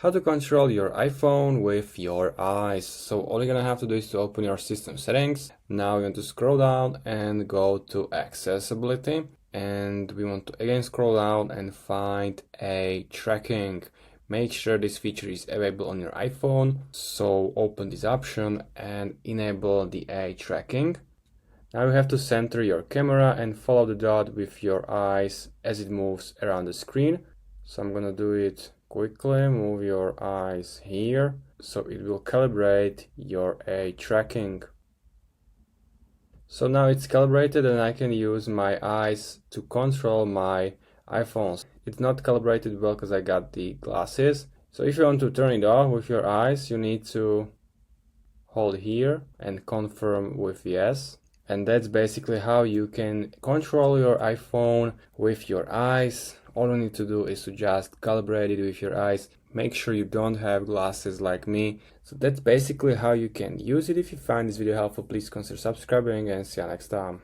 How to control your iPhone with your eyes. So all you're gonna have to do is to open your system settings. Now you want to scroll down and go to accessibility, and we want to again scroll down and find a tracking. Make sure this feature is available on your iPhone. So open this option and enable the eye tracking. Now you have to center your camera and follow the dot with your eyes as it moves around the screen. So I'm gonna do it quickly. Move your eyes here, so it will calibrate your eye tracking. So now it's calibrated and I can use my eyes to control my iPhones. It's not calibrated well because I got the glasses. So if you want to turn it off with your eyes, you need to hold here and confirm with yes. And that's basically how you can control your iPhone with your eyes. All you need to do is to just calibrate it with your eyes. Make sure you don't have glasses like me. So that's basically how you can use it. If you find this video helpful, please consider subscribing and see you next time.